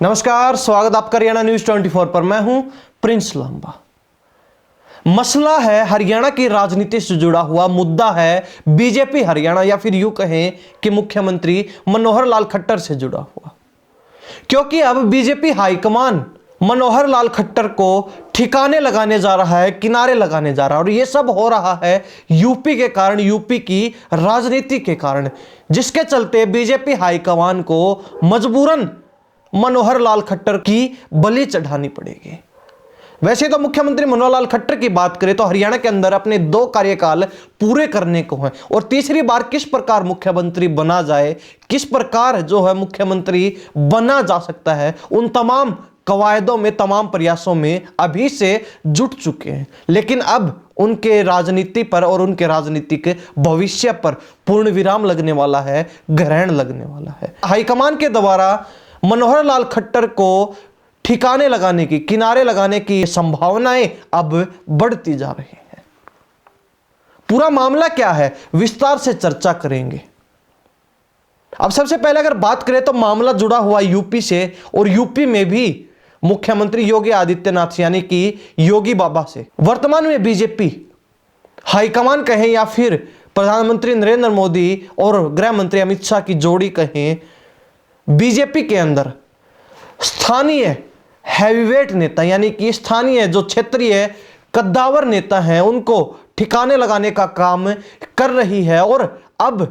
नमस्कार, स्वागत आपका हरियाणा न्यूज 24 पर। मैं हूं प्रिंस लांबा। मसला है हरियाणा की राजनीति से जुड़ा हुआ मुद्दा है बीजेपी हरियाणा या फिर यूं कहें कि मुख्यमंत्री मनोहर लाल खट्टर से जुड़ा हुआ, क्योंकि अब बीजेपी हाईकमान मनोहर लाल खट्टर को ठिकाने लगाने जा रहा है, किनारे लगाने जा रहा है। और यह सब हो रहा है यूपी के कारण, यूपी की राजनीति के कारण, जिसके चलते बीजेपी हाईकमान को मजबूरन मनोहर लाल खट्टर की बलि चढ़ानी पड़ेगी। वैसे तो मुख्यमंत्री मनोहर लाल खट्टर की बात करें तो हरियाणा के अंदर अपने 2 कार्यकाल पूरे करने को हैं और तीसरी बार किस प्रकार मुख्यमंत्री बना जाए, किस प्रकार जो है मुख्यमंत्री बना जा सकता है, उन तमाम कवायदों में, तमाम प्रयासों में अभी से जुट चुके हैं। लेकिन अब उनके राजनीति पर और उनके राजनीतिक भविष्य पर पूर्ण विराम लगने वाला है, ग्रहण लगने वाला है। हाईकमान के द्वारा मनोहर लाल खट्टर को ठिकाने लगाने की, किनारे लगाने की संभावनाएं अब बढ़ती जा रही हैं। पूरा मामला क्या है, विस्तार से चर्चा करेंगे। अब सबसे पहले अगर बात करें तो मामला जुड़ा हुआ यूपी से, और यूपी में भी मुख्यमंत्री योगी आदित्यनाथ यानी कि योगी बाबा से। वर्तमान में बीजेपी हाईकमान कहें या फिर प्रधानमंत्री नरेंद्र मोदी और गृह मंत्री अमित शाह की जोड़ी कहें, बीजेपी के अंदर स्थानीय हैवीवेट नेता यानी कि स्थानीय जो क्षेत्रीय कद्दावर नेता हैं उनको ठिकाने लगाने का काम कर रही है। और अब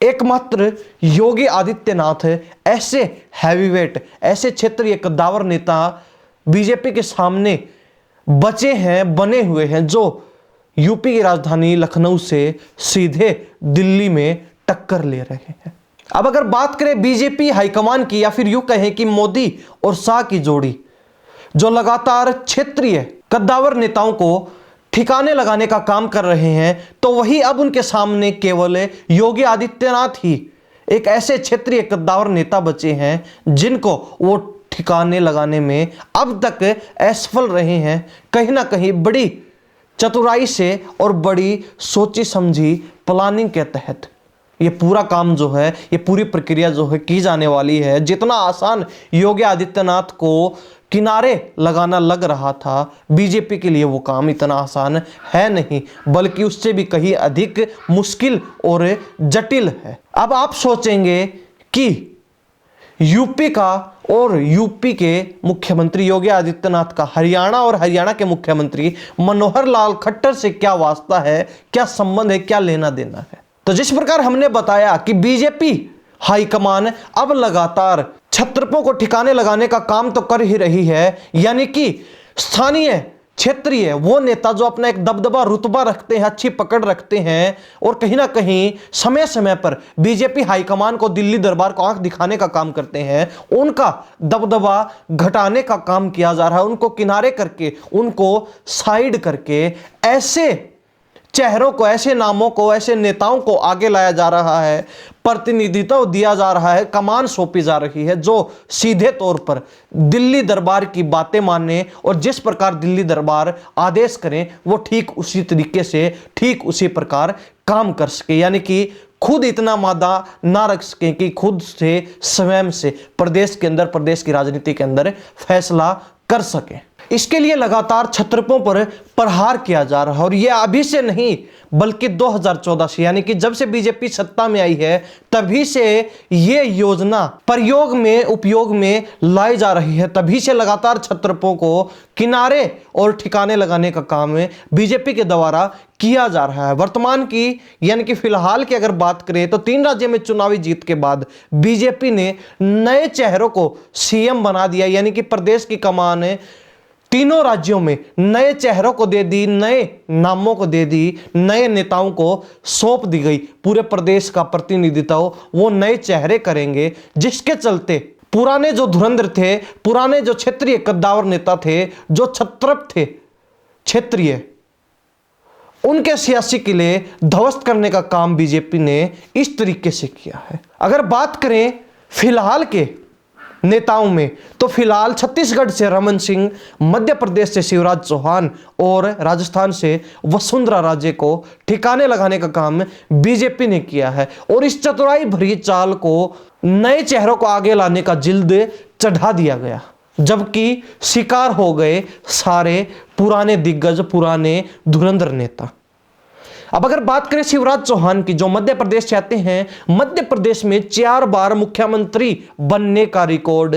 एकमात्र योगी आदित्यनाथ ऐसे हैवीवेट, ऐसे क्षेत्रीय कद्दावर नेता बीजेपी के सामने बचे हैं, बने हुए हैं, जो यूपी की राजधानी लखनऊ से सीधे दिल्ली में टक्कर ले रहे हैं। अब अगर बात करें बीजेपी हाईकमान की या फिर यूं कहें कि मोदी और शाह की जोड़ी, जो लगातार क्षेत्रीय कद्दावर नेताओं को ठिकाने लगाने का काम कर रहे हैं, तो वही अब उनके सामने केवल योगी आदित्यनाथ ही एक ऐसे क्षेत्रीय कद्दावर नेता बचे हैं जिनको वो ठिकाने लगाने में अब तक असफल रहे हैं। कहीं ना कहीं बड़ी चतुराई से और बड़ी सोची समझी प्लानिंग के तहत ये पूरा काम जो है, ये पूरी प्रक्रिया जो है की जाने वाली है। जितना आसान योगी आदित्यनाथ को किनारे लगाना लग रहा था बीजेपी के लिए, वो काम इतना आसान है नहीं, बल्कि उससे भी कहीं अधिक मुश्किल और जटिल है। अब आप सोचेंगे कि यूपी का और यूपी के मुख्यमंत्री योगी आदित्यनाथ का हरियाणा और हरियाणा के मुख्यमंत्री मनोहर लाल खट्टर से क्या वास्ता है, क्या संबंध है, क्या लेना देना है। तो जिस प्रकार हमने बताया कि बीजेपी हाईकमान अब लगातार छत्रपों को ठिकाने लगाने का काम तो कर ही रही है, यानी कि स्थानीय क्षेत्रीय वो नेता जो अपना एक दबदबा, रुतबा रखते हैं, अच्छी पकड़ रखते हैं और कहीं ना कहीं समय समय पर बीजेपी हाईकमान को, दिल्ली दरबार को आंख दिखाने का काम करते हैं, उनका दबदबा घटाने का काम किया जा रहा है। उनको किनारे करके, उनको साइड करके ऐसे चेहरों को, ऐसे नामों को, ऐसे नेताओं को आगे लाया जा रहा है, प्रतिनिधित्व दिया जा रहा है, कमान सौंपी जा रही है, जो सीधे तौर पर दिल्ली दरबार की बातें माने और जिस प्रकार दिल्ली दरबार आदेश करें वो ठीक उसी तरीके से, ठीक उसी प्रकार काम कर सके। यानी कि खुद इतना मादा ना रख सकें कि खुद से, स्वयं से प्रदेश के अंदर, प्रदेश की राजनीति के अंदर फैसला कर सकें। इसके लिए लगातार छत्रपों पर प्रहार किया जा रहा है। और यह अभी से नहीं बल्कि 2014 से, यानी कि जब से बीजेपी सत्ता में आई है तभी से यह योजना प्रयोग में, उपयोग में लाई जा रही है। तभी से लगातार छत्रपों को किनारे और ठिकाने लगाने का काम बीजेपी के द्वारा किया जा रहा है। वर्तमान की यानी कि फिलहाल की अगर बात करें तो 3 राज्यों में चुनावी जीत के बाद बीजेपी ने नए चेहरों को सीएम बना दिया, यानी कि प्रदेश की कमान तीनों राज्यों में नए चेहरों को दे दी, नए नामों को दे दी, नए नेताओं को सौंप दी गई। पूरे प्रदेश का प्रतिनिधित्व वो नए चेहरे करेंगे, जिसके चलते पुराने जो धुरंधर थे, पुराने जो क्षेत्रीय कद्दावर नेता थे, जो छत्रप थे क्षेत्रीय, उनके सियासी किले ध्वस्त करने का काम बीजेपी ने इस तरीके से किया है। अगर बात करें फिलहाल के नेताओं में तो फिलहाल छत्तीसगढ़ से रमन सिंह, मध्य प्रदेश से शिवराज चौहान और राजस्थान से वसुंधरा राजे को ठिकाने लगाने का काम बीजेपी ने किया है। और इस चतुराई भरी चाल को, नए चेहरों को आगे लाने का जिल्द चढ़ा दिया गया, जबकि शिकार हो गए सारे पुराने दिग्गज, पुराने धुरंधर नेता। अब अगर बात करें शिवराज चौहान की, जो मध्य प्रदेश से आते हैं, मध्य प्रदेश में 4 बार मुख्यमंत्री बनने का रिकॉर्ड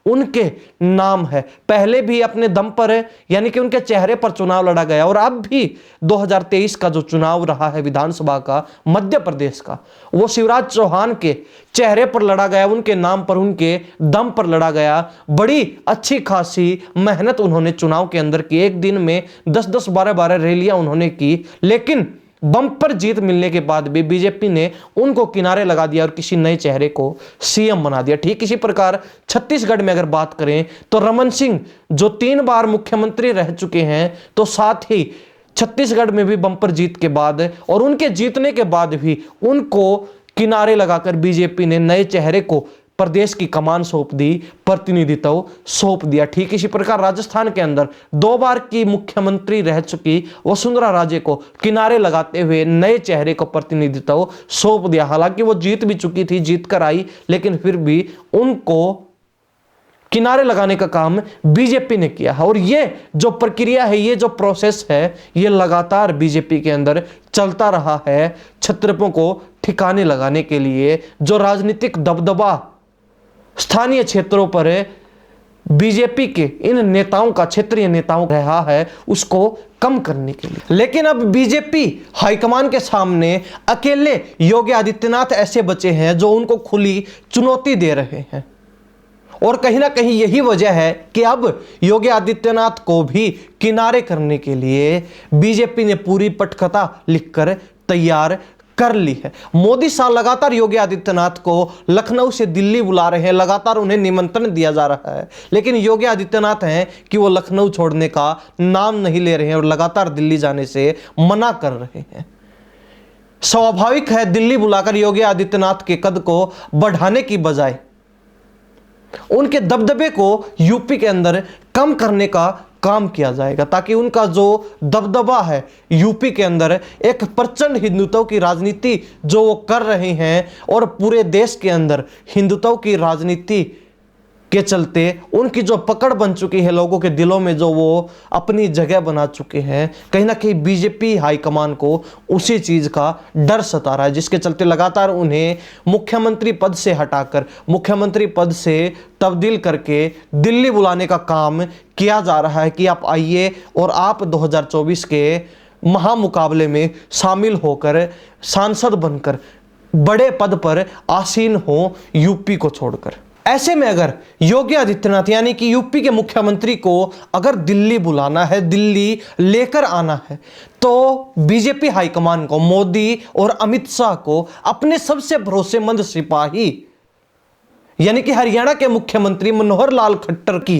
उनके नाम है। पहले भी अपने दम पर यानी कि उनके चेहरे पर चुनाव लड़ा गया, और अब भी 2023 का जो चुनाव रहा है विधानसभा का मध्य प्रदेश का, वो शिवराज चौहान के चेहरे पर लड़ा गया, उनके नाम पर, उनके दम पर लड़ा गया। बड़ी अच्छी खासी मेहनत उन्होंने चुनाव के अंदर की, एक दिन में 10-10, 12-12 रैलियां उन्होंने की, लेकिन बम्पर जीत मिलने के बाद भी बीजेपी ने उनको किनारे लगा दिया और किसी नए चेहरे को सीएम बना दिया। ठीक इसी प्रकार छत्तीसगढ़ में अगर बात करें तो रमन सिंह जो 3 बार मुख्यमंत्री रह चुके हैं, तो साथ ही छत्तीसगढ़ में भी बम्पर जीत के बाद और उनके जीतने के बाद भी उनको किनारे लगाकर बीजेपी ने नए चेहरे को प्रदेश की कमान सौंप दी, प्रतिनिधित्व सौंप दिया। ठीक इसी प्रकार राजस्थान के अंदर 2 बार की मुख्यमंत्री रह चुकी वसुंधरा राजे को किनारे लगाते हुए नए चेहरे को प्रतिनिधित्व सौंप दिया। हालांकि वो जीत भी चुकी थी, जीत कर आई, लेकिन फिर भी उनको किनारे लगाने का काम बीजेपी ने किया है। और ये जो प्रक्रिया है, ये जो प्रोसेस है, ये लगातार बीजेपी के अंदर चलता रहा है, छत्रपों को ठिकाने लगाने के लिए। जो राजनीतिक दबदबा स्थानीय क्षेत्रों पर बीजेपी के इन नेताओं का, क्षेत्रीय नेताओं रहा है, उसको कम करने के लिए। लेकिन अब बीजेपी हाईकमान के सामने अकेले योगी आदित्यनाथ ऐसे बचे हैं जो उनको खुली चुनौती दे रहे हैं, और कहीं ना कहीं यही वजह है कि अब योगी आदित्यनाथ को भी किनारे करने के लिए बीजेपी ने पूरी पटकथा लिखकर तैयार कर ली है। मोदी साहब लगातार योगी आदित्यनाथ को लखनऊ से दिल्ली बुला रहे हैं, लगातार उन्हें निमंत्रण दिया जा रहा है, लेकिन योगी आदित्यनाथ हैं कि वो लखनऊ छोड़ने का नाम नहीं ले रहे हैं और लगातार दिल्ली जाने से मना कर रहे हैं। स्वाभाविक है, दिल्ली बुलाकर योगी आदित्यनाथ के कद को बढ़ाने की बजाय उनके दबदबे को यूपी के अंदर कम करने का काम किया जाएगा, ताकि उनका जो दबदबा है यूपी के अंदर, एक प्रचंड हिंदुत्व की राजनीति जो वो कर रहे हैं, और पूरे देश के अंदर हिंदुत्व की राजनीति के चलते उनकी जो पकड़ बन चुकी है लोगों के दिलों में, जो वो अपनी जगह बना चुके हैं, कहीं ना कहीं बीजेपी हाईकमान को उसी चीज का डर सता रहा है, जिसके चलते लगातार उन्हें मुख्यमंत्री पद से हटाकर मुख्यमंत्री पद से तब्दील करके दिल्ली बुलाने का काम किया जा रहा है कि आप आइए और आप 2024 के महामुकाबले में शामिल होकर सांसद बनकर बड़े पद पर आसीन हो यूपी को छोड़कर। ऐसे में अगर योगी आदित्यनाथ यानी कि यूपी के मुख्यमंत्री को अगर दिल्ली बुलाना है, दिल्ली लेकर आना है, तो बीजेपी हाईकमान को, मोदी और अमित शाह को अपने सबसे भरोसेमंद सिपाही यानी कि हरियाणा के मुख्यमंत्री मनोहर लाल खट्टर की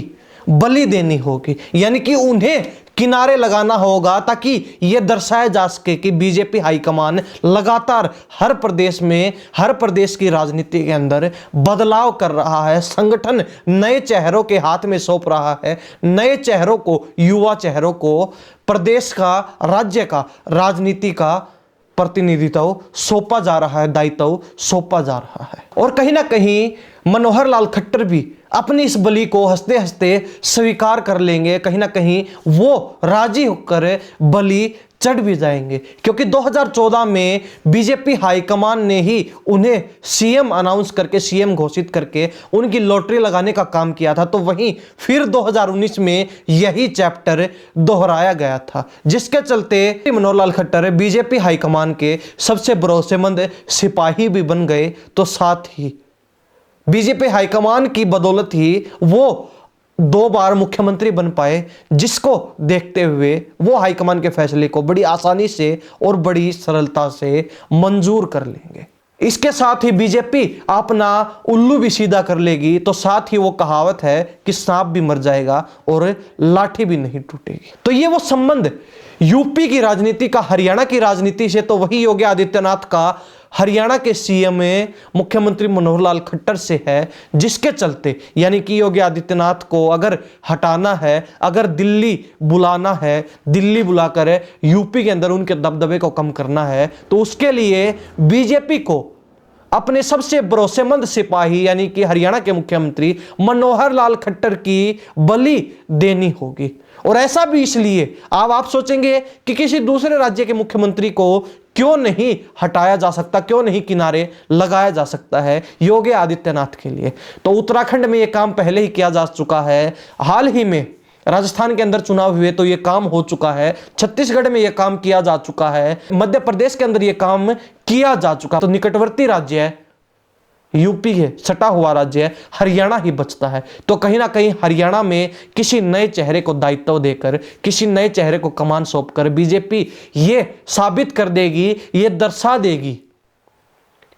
बलि देनी होगी, यानी कि उन्हें किनारे लगाना होगा, ताकि यह दर्शाया जा सके कि बीजेपी हाईकमान लगातार हर प्रदेश में, हर प्रदेश की राजनीति के अंदर बदलाव कर रहा है, संगठन नए चेहरों के हाथ में सौंप रहा है, नए चेहरों को, युवा चेहरों को प्रदेश का, राज्य का, राजनीति का प्रतिनिधित्व सौंपा जा रहा है, दायित्व सौंपा जा रहा है। और कहीं ना कहीं मनोहर लाल खट्टर भी अपनी इस बलि को हंसते हंसते स्वीकार कर लेंगे, कहीं ना कहीं वो राजी होकर बलि चढ़ भी जाएंगे, क्योंकि 2014 में बीजेपी हाईकमान ने ही उन्हें सीएम अनाउंस करके, सीएम घोषित करके उनकी लॉटरी लगाने का काम किया था। तो वहीं फिर 2019 में यही चैप्टर दोहराया गया था, जिसके चलते मनोहर लाल खट्टर बीजेपी हाईकमान के सबसे भरोसेमंद सिपाही भी बन गए, तो साथ ही बीजेपी हाईकमान की बदौलत ही वो 2 बार मुख्यमंत्री बन पाए, जिसको देखते हुए वो हाईकमान के फैसले को बड़ी आसानी से और बड़ी सरलता से मंजूर कर लेंगे। इसके साथ ही बीजेपी अपना उल्लू भी सीधा कर लेगी, तो साथ ही वो कहावत है कि सांप भी मर जाएगा और लाठी भी नहीं टूटेगी। तो ये वो संबंध यूपी की राजनीति का हरियाणा की राजनीति से, तो वही योगी आदित्यनाथ का हरियाणा के सीएम मुख्यमंत्री मनोहर लाल खट्टर से है, जिसके चलते यानी कि योगी आदित्यनाथ को अगर हटाना है, अगर दिल्ली बुलाना है, दिल्ली बुलाकर यूपी के अंदर उनके दबदबे को कम करना है, तो उसके लिए बीजेपी को अपने सबसे भरोसेमंद सिपाही यानी कि हरियाणा के मुख्यमंत्री मनोहर लाल खट्टर की बलि देनी होगी। और ऐसा भी इसलिए, आप सोचेंगे कि किसी दूसरे राज्य के मुख्यमंत्री को क्यों नहीं हटाया जा सकता, क्यों नहीं किनारे लगाया जा सकता है योगी आदित्यनाथ के लिए। तो उत्तराखंड में यह काम पहले ही किया जा चुका है, हाल ही में राजस्थान के अंदर चुनाव हुए तो यह काम हो चुका है, छत्तीसगढ़ में यह काम किया जा चुका है, मध्य प्रदेश के अंदर यह काम किया जा चुका। तो निकटवर्ती राज्य है यूपी है, सटा हुआ राज्य है हरियाणा ही बचता है। तो कहीं ना कहीं हरियाणा में किसी नए चेहरे को दायित्व देकर, किसी नए चेहरे को कमान सौंपकर बीजेपी ये साबित कर देगी, ये दर्शा देगी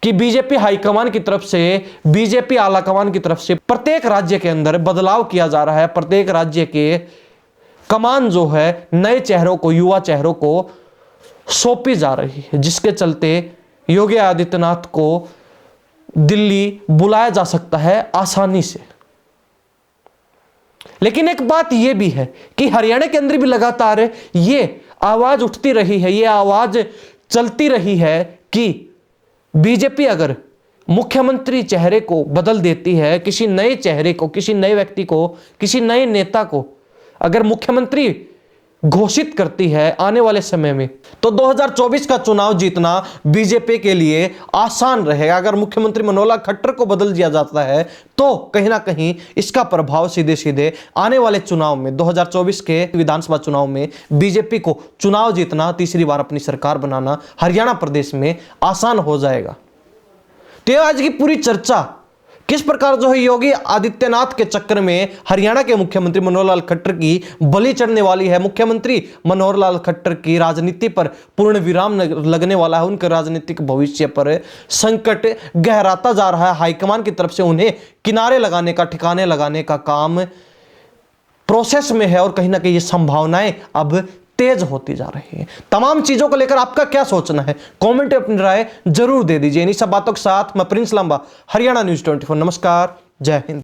कि बीजेपी हाईकमान की तरफ से, बीजेपी आलाकमान की तरफ से प्रत्येक राज्य के अंदर बदलाव किया जा रहा है। प्रत्येक राज्य के कमान जो है नए चेहरों को, युवा चेहरों को सौंपी जा रही है, जिसके चलते योगी आदित्यनाथ को दिल्ली बुलाया जा सकता है आसानी से। लेकिन एक बात यह भी है कि हरियाणा के अंदर भी लगातार ये आवाज उठती रही है, ये आवाज चलती रही है कि बीजेपी अगर मुख्यमंत्री चेहरे को बदल देती है, किसी नए चेहरे को, किसी नए व्यक्ति को, किसी नए नेता को अगर मुख्यमंत्री घोषित करती है आने वाले समय में, तो 2024 का चुनाव जीतना बीजेपी के लिए आसान रहेगा। अगर मुख्यमंत्री मनोहर लाल खट्टर को बदल दिया जाता है तो कहीं ना कहीं इसका प्रभाव सीधे सीधे आने वाले चुनाव में, 2024 के विधानसभा चुनाव में बीजेपी को चुनाव जीतना, तीसरी बार अपनी सरकार बनाना हरियाणा प्रदेश में आसान हो जाएगा। तो आज की पूरी चर्चा किस प्रकार जो है योगी आदित्यनाथ के चक्कर में हरियाणा के मुख्यमंत्री मनोहर लाल खट्टर की बलि चढ़ने वाली है, मुख्यमंत्री मनोहर लाल खट्टर की राजनीति पर पूर्ण विराम लगने वाला है, उनके राजनीतिक भविष्य पर संकट गहराता जा रहा है। हाईकमान की तरफ से उन्हें किनारे लगाने का, ठिकाने लगाने का काम प्रोसेस में है और कहीं ना कहीं ये संभावनाएं अब तेज होती जा रही है। तमाम चीजों को लेकर आपका क्या सोचना है, कमेंट में अपनी राय जरूर दे दीजिए। इन्हीं सब बातों के साथ मैं प्रिंस लांबा, हरियाणा न्यूज़ 24। नमस्कार, जय हिंद।